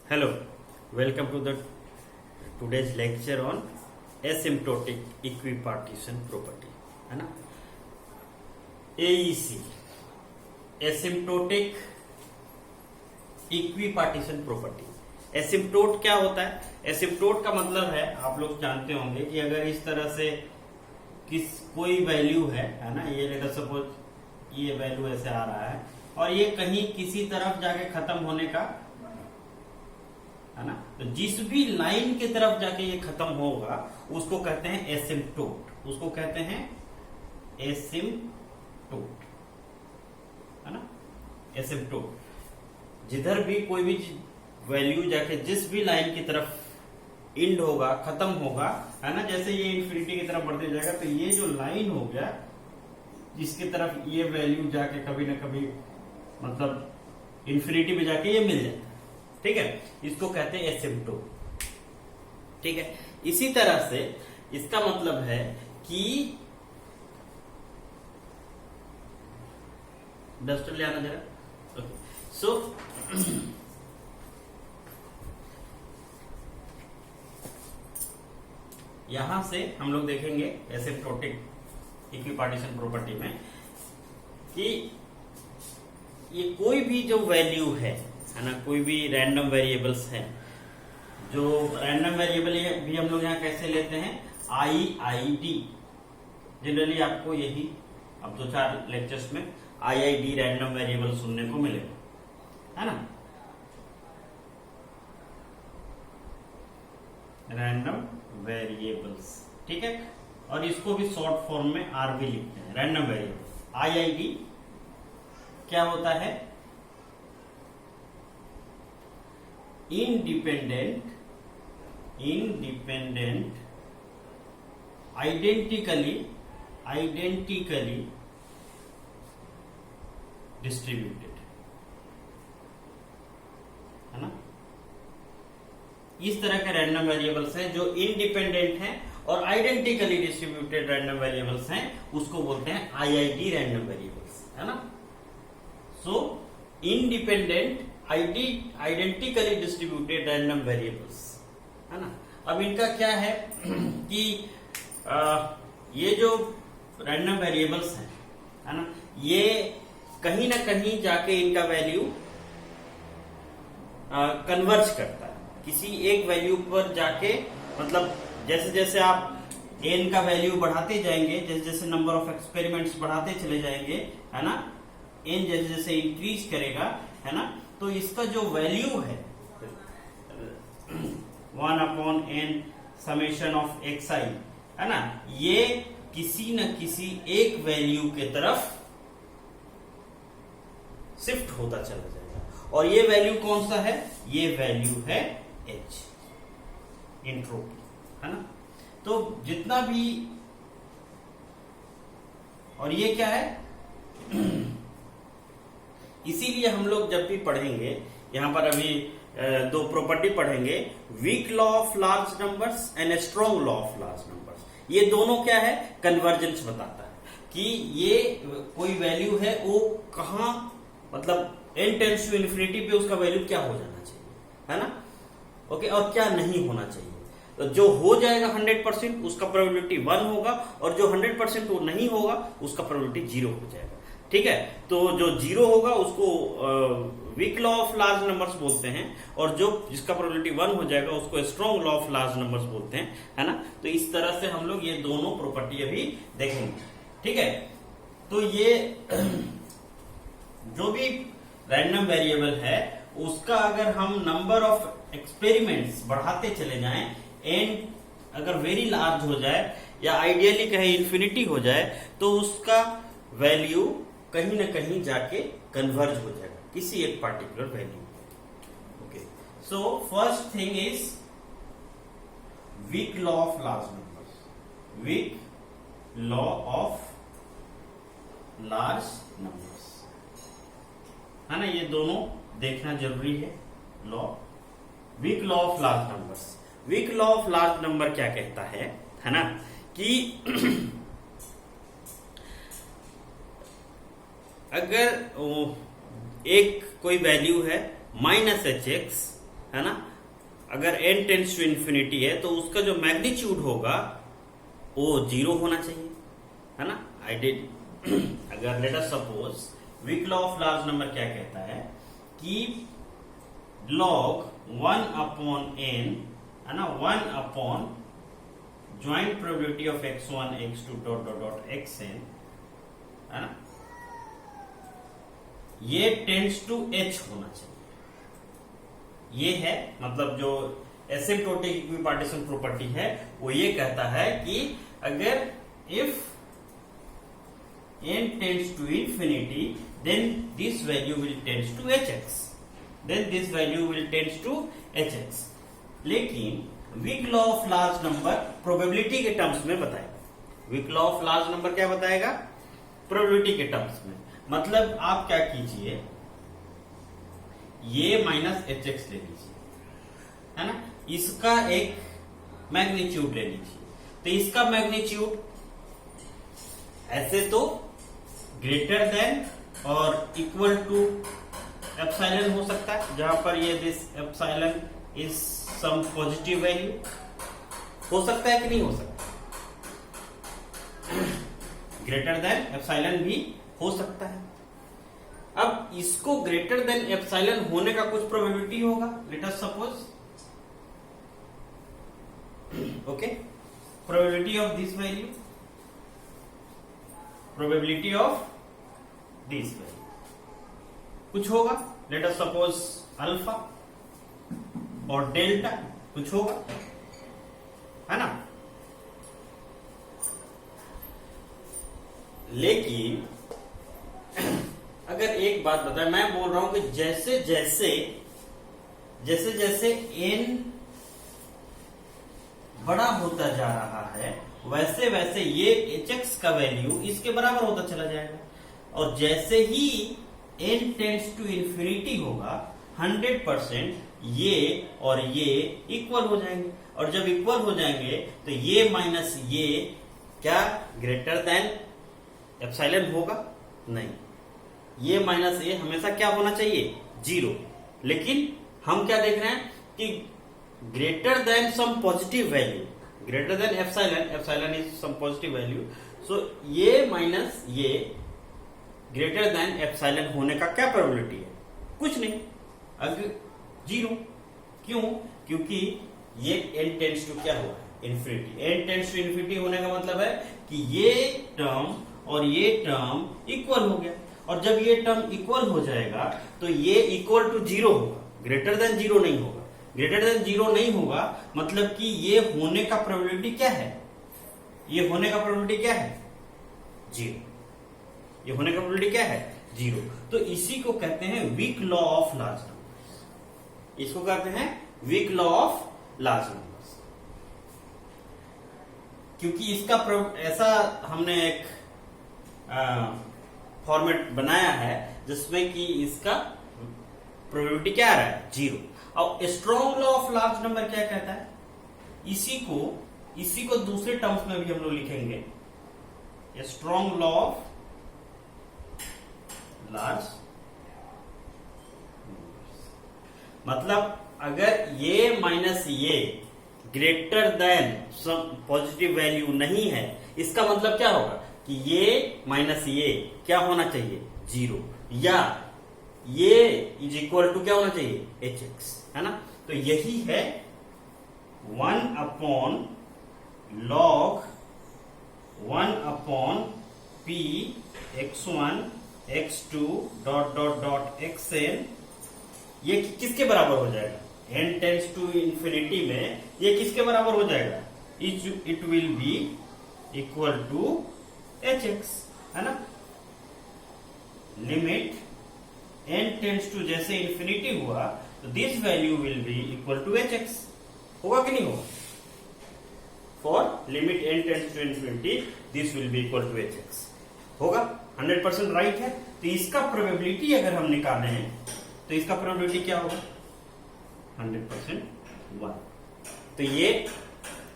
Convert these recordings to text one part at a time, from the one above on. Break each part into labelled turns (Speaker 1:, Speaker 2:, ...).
Speaker 1: Hello, welcome to the today's lecture on asymptotic equipartition property, है ना। AEC asymptotic equipartition property. Asymptote क्या होता है? एसिम्प्टोट का मतलब है, आप लोग जानते होंगे कि अगर इस तरह से कोई वैल्यू है ना, ये लेट अस सपोज ये वैल्यू ऐसे आ रहा है और ये कहीं किसी तरफ जाके खत्म होने का है ना, तो जिस भी लाइन की तरफ जाके ये खत्म होगा उसको कहते हैं एसिम्प्टोट, उसको कहते हैं एसिम्प्टोट, है ना, एसिम्प्टोट। जिधर भी कोई भी वैल्यू जाके जिस भी लाइन की तरफ इंड होगा, खत्म होगा, है ना, जैसे ये इंफिनिटी की तरफ बढ़ते जाएगा तो ये जो लाइन हो गया जिसकी तरफ ये वैल्यू जाके कभी ना कभी मतलब इंफिनिटी में जाके ये मिल जाए, ठीक है, इसको कहते हैं एसिम्प्टोट। ठीक है, इसी तरह से इसका मतलब है कि डस्टर ले आना जरा। ओके, सो यहां से हम लोग देखेंगे एसिम्प्टोटिक इक्विपार्टीशन प्रॉपर्टी में कि ये कोई भी जो वैल्यू है ना, कोई भी रैंडम वेरिएबल्स है, जो रैंडम वेरिएबल भी हम लोग यहाँ कैसे लेते हैं, IID। जनरली आपको यही अब 2-4 लेक्चर्स में IID रैंडम वेरिएबल सुनने को मिलेगा, है ना, रैंडम वेरिएबल्स, ठीक है, और इसको भी शॉर्ट फॉर्म में RV लिखते हैं, रैंडम वेरिएबल। IID क्या होता है? इंडिपेंडेंट आइडेंटिकली डिस्ट्रीब्यूटेड, है ना। इस तरह के रैंडम वेरिएबल्स हैं जो इंडिपेंडेंट हैं और आइडेंटिकली डिस्ट्रीब्यूटेड रैंडम वेरिएबल्स हैं, उसको बोलते हैं IID रैंडम वेरिएबल्स, है ना। सो independent identically distributed random variables, है ना। अब इनका क्या है कि ये जो रैंडम वेरिएबल्स हैं, है ना, ये कहीं ना कहीं जाके इनका वैल्यू कन्वर्ज करता है किसी एक वैल्यू पर जाके, मतलब जैसे जैसे आप n का वैल्यू बढ़ाते जाएंगे, जैसे जैसे नंबर ऑफ एक्सपेरिमेंट्स बढ़ाते चले जाएंगे, है ना, n जैसे जैसे इंक्रीज करेगा, है ना, तो इसका जो वैल्यू है 1/n समेशन ऑफ xi, है ना, ये किसी न किसी एक वैल्यू के तरफ शिफ्ट होता चला जाएगा। और ये वैल्यू कौन सा है? ये वैल्यू है h, एंट्रोपी, है ना। तो जितना भी, और ये क्या है इसीलिए हम लोग जब भी पढ़ेंगे यहां पर अभी 2 प्रॉपर्टी पढ़ेंगे, weak law of large numbers and strong law of large numbers. ये दोनों क्या है? कन्वर्जेंस बताता है कि ये कोई वैल्यू है वो कहां, मतलब n टेंड्स टू इन्फिनिटी पे उसका वैल्यू क्या हो जाना चाहिए, है ना, ओके, और क्या नहीं होना चाहिए। तो जो हो जाएगा 100% उसका प्रोबेबिलिटी 1 होगा, और जो 100% वो नहीं होगा उसका प्रोबेबिलिटी 0 हो जाएगा, ठीक है। तो जो 0 होगा उसको weak law of large numbers बोलते हैं, और जो जिसका प्रोबेबिलिटी 1 हो जाएगा उसको strong law of large numbers बोलते हैं, है ना। तो इस तरह से हम लोग ये दोनों प्रॉपर्टी अभी देखेंगे, ठीक है। तो ये जो भी रैंडम वेरिएबल है उसका अगर हम नंबर ऑफ एक्सपेरिमेंट्स बढ़ाते चले जाएं, एंड अगर वेरी लार्ज हो जाए या आइडियली कहे इंफिनिटी हो जाए, तो उसका वैल्यू कहीं ना कहीं जाके कन्वर्ज हो जाएगा किसी एक particular value. Okay, so first thing is weak law of large numbers, weak law of large numbers, है ना, ये दोनों देखना जरूरी है। Law, weak law of large numbers. Weak law of large number क्या कहता है ना, कि अगर एक कोई वैल्यू है -hx, है ना, अगर n टेंड्स टू इन्फिनिटी है तो उसका जो मैग्नीट्यूड होगा वो 0 होना चाहिए, है ना। आई डिड अगर let us suppose weak law of large number क्या कहता है कि log 1 upon n, है ना, 1 upon joint probability of x1 x2 dot dot dot xn, है ना, ये टेंड्स टू h होना चाहिए। ये है मतलब जो एसिम्प्टोटिक इक्विपार्टीशन प्रॉपर्टी है वो ये कहता है कि अगर if n tends to infinity then this value will tends to hx, then this value will tends to hx। लेकिन weak law of large number probability के टर्म्स में बताएगा। Weak law of large number क्या बताएगा? Probability के terms में। मतलब आप क्या कीजिए, ये माइनस hx ले लीजिए, है ना, इसका एक मैग्नीट्यूड ले लीजिए। तो इसका मैग्नीट्यूड ऐसे तो ग्रेटर देन और इक्वल टू एप्सिलॉन हो सकता है, जहां पर ये this epsilon is some positive value, हो सकता है कि नहीं हो सकता? ग्रेटर देन एप्सिलॉन भी हो सकता है। अब इसको ग्रेटर देन एप्सिलॉन होने का कुछ प्रोबेबिलिटी होगा, late us suppose, okay, probability of this value, probability of this value कुछ होगा, लेट अस सपोज अल्फा और डेल्टा कुछ होगा, है ना। लेकिन अगर एक बात बताए, मैं बोल रहा हूं कि जैसे जैसे n बड़ा होता जा रहा है वैसे वैसे ये hx का वैल्यू इसके बराबर होता चला जाएगा, और जैसे ही n टेंड्स टू इंफिनिटी होगा 100% ये और ये इक्वल हो जाएंगे, और जब इक्वल हो जाएंगे तो ये माइनस ये क्या ग्रेटर देन एप्सिलॉन होगा? नहीं, ये माइनस ये हमेशा क्या होना चाहिए? 0। लेकिन हम क्या देख रहे हैं कि greater than some positive value, greater than epsilon, epsilon is some positive value, so ये माइनस ये ग्रेटर देन एप्सिलॉन होने का क्या प्रोबेबिलिटी है? कुछ नहीं, अगर 0। क्यों? क्योंकि ये n टेंड्स टू क्या हुआ? Infinity. n tends to infinity होने का मतलब है कि ये टर्म और ये टर्म इक्वल हो गया, और जब ये टर्म इक्वल हो जाएगा तो ये इक्वल टू 0 होगा, ग्रेटर देन 0 नहीं होगा। ग्रेटर देन 0 नहीं होगा मतलब कि ये होने का प्रोबेबिलिटी क्या है? ये होने का प्रोबेबिलिटी क्या है? 0। ये होने का प्रोबेबिलिटी क्या है? 0। तो इसी को कहते हैं weak law of large numbers. इसको कहते हैं weak law of large numbers, क्योंकि इसका ऐसा हमने एक फॉर्मेट बनाया है जिसमें कि इसका प्रोबेबिलिटी क्या आ रहा है? 0। और strong law of large number क्या कहता है? इसी को दूसरे टर्म्स में भी हम लोग लिखेंगे, स्ट्रॉन्ग लॉ ऑफ लार्ज, मतलब अगर ये माइनस ये greater than some positive value नहीं है, इसका मतलब क्या होगा कि ये माइनस ये क्या होना चाहिए? 0, या ये इज इक्वल टू क्या होना चाहिए? hx, है ना। तो यही है 1 upon log 1 upon p x1 x2 dot dot dot xn, ये किसके बराबर हो जाएगा? n टेंड्स टू इंफिनिटी में ये किसके बराबर हो जाएगा? It will be equal to hx, है ना। लिमिट n टेंड्स टू जैसे इंफिनिटी हुआ तो this value will be equal to hx, होगा कि नहीं होगा? For limit n tends to infinity this will be equal to hx, होगा। 100% राइट है। तो इसका प्रोबेबिलिटी अगर हम निकालें हैं तो इसका प्रोबेबिलिटी क्या होगा? 100% 1। तो ये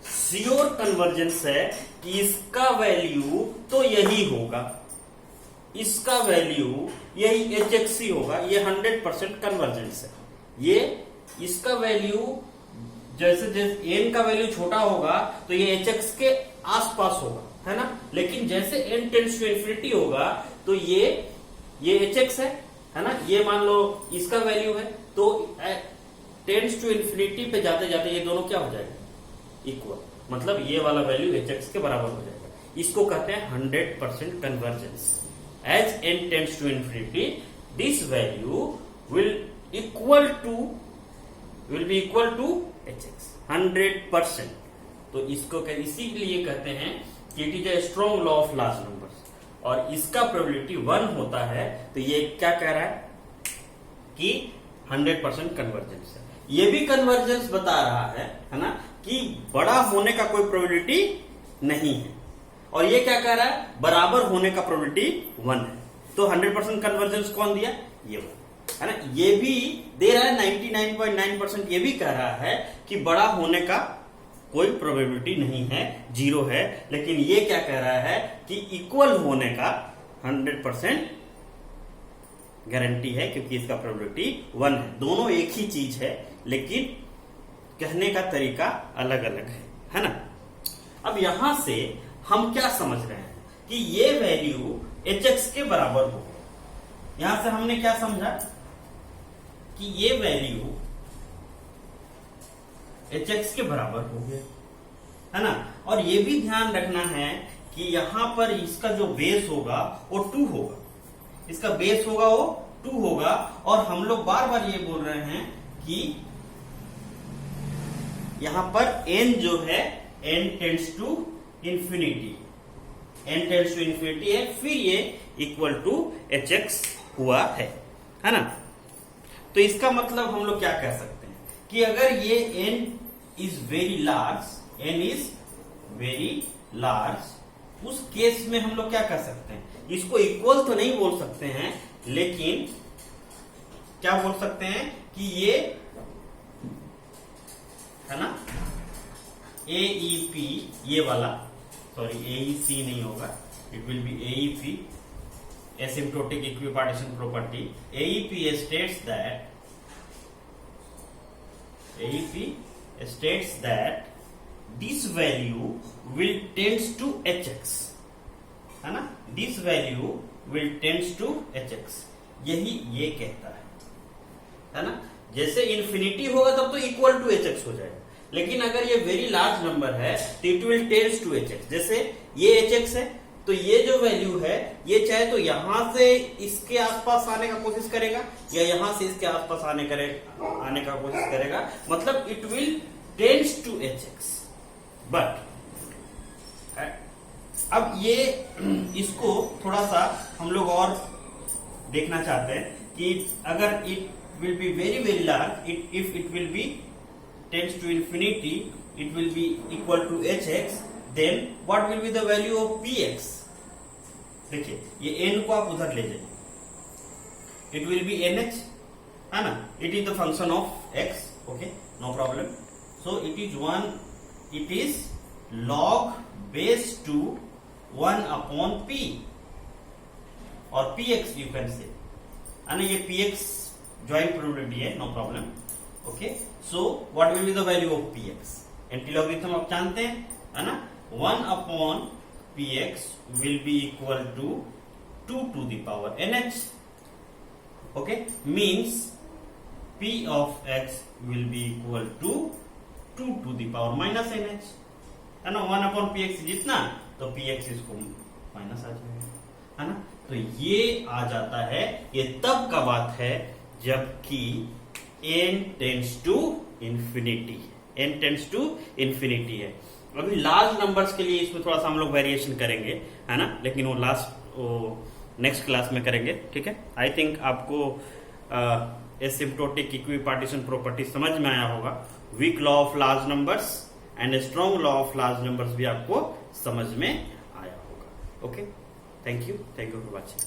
Speaker 1: श्योर कन्वर्जेंस है कि इसका वैल्यू तो यही होगा, इसका वैल्यू यही hx ही होगा। ये 100% कन्वर्जेंस है, ये इसका वैल्यू जैसे जैसे n का वैल्यू छोटा होगा तो ये hx के आसपास होगा, है ना। लेकिन जैसे n टेंड्स टू इन्फिनिटी होगा तो ये hx है ना, ये मान लो इसका वैल्यू है, तो टेंड्स टू इन्फिनिटी पे जाते जाते ये दोनों क्या हो जाएगा, इक्वल, मतलब ये वाला वैल्यू hx के बराबर हो जाएगा। इसको कहते हैं 100% convergence. As n tends to infinity this value will be equal to hx 100%। तो इसको इसीलिए कहते हैं कि it is a strong law of large numbers, और इसका प्रोबेबिलिटी 1 होता है। तो ये क्या कह रहा है कि 100% कन्वर्जेंस है। ये भी कन्वर्जेंस बता रहा है ना, कि बड़ा होने का कोई प्रोबेबिलिटी नहीं है, और ये क्या कह रहा है, बराबर होने का प्रोबेबिलिटी 1 है। तो 100% कन्वर्जेंस कौन दिया, ये है ना। ये भी दे रहा है 99.9%, ये भी कह रहा है कि बड़ा होने का कोई प्रोबेबिलिटी नहीं है, 0 है। लेकिन ये क्या कह रहा है कि इक्वल होने का 100% गारंटी है, क्योंकि इसका प्रोबेबिलिटी 1 है। दोनों एक ही चीज है, लेकिन कहने का तरीका अलग अलग है ना। अब यहां से हम क्या समझ रहे हैं कि ये वैल्यू hx के बराबर हो। यहां से हमने क्या समझा कि ये वैल्यू hx के बराबर हो गया, है ना। और ये भी ध्यान रखना है कि यहां पर इसका जो बेस होगा वो 2 होगा, इसका बेस होगा वो 2 होगा। और हम लोग बार बार ये बोल रहे हैं कि यहां पर n जो है n tends to infinity, n tends to infinity है, फिर ये इक्वल टू hx हुआ है ना। तो इसका मतलब हम लोग क्या कह सकते हैं कि अगर ये n is very large, n is very large, उस केस में हम लोग क्या कर सकते हैं, इसको इक्वल तो नहीं बोल सकते हैं, लेकिन क्या बोल सकते हैं कि ये है ना AEP, ये वाला, सॉरी AEC नहीं होगा, it will B AEP, asymptotic equipartition property. AEP states that this value will tends to hx, है ना, this value will tends to hx, यही ये कहता है ना। जैसे इन्फिनिटी होगा तब तो इक्वल टू hx हो जाएगा, लेकिन अगर ये वेरी लार्ज नंबर है तो it will tends to hx। जैसे ये hx है, तो ये जो वैल्यू है, ये चाहे तो यहां से इसके आसपास आने का कोशिश करेगा, या यहां से इसके आसपास आने का कोशिश करेगा, मतलब it will tends to hx। But अब ये इसको थोड़ा सा हम लोग और देखना चाहते हैं कि अगर it will be very very large, if it will be tends to infinity, it will be equal to hx, then what will be the value of px। देखिए ये n को आप उधर ले जाइए, इट विल बी nh, है ना, it is the function of x, okay, no problem. So it is log base 2 1 upon p, और px यू कैन से, है ना, ये px ज्वाइंट प्रोबेबिलिटी है, no problem, okay. So what will be the value of px, anti logarithm आप जानते हैं, है ना, 1 upon px will be equal to 2 to the power nh, okay, means p of x will be equal to 2 to the power minus nh, है ना। 1 upon px जितना, तो px इसको माइनस आ जाएगा, है ना। तो ये आ जाता है, ये तब का बात है जबकि n tends to infinity, n tends to infinity है। अभी लार्ज नंबर्स के लिए इसमें थोड़ा सा हम लोग वेरिएशन करेंगे, है ना, लेकिन वो नेक्स्ट क्लास में करेंगे, ठीक है। आई थिंक आपको एसिम्प्टोटिक इक्विपार्टीशन प्रॉपर्टी समझ में आया होगा, weak law of large numbers and strong law of large numbers भी आपको समझ में आया होगा, okay. Thank you for watching.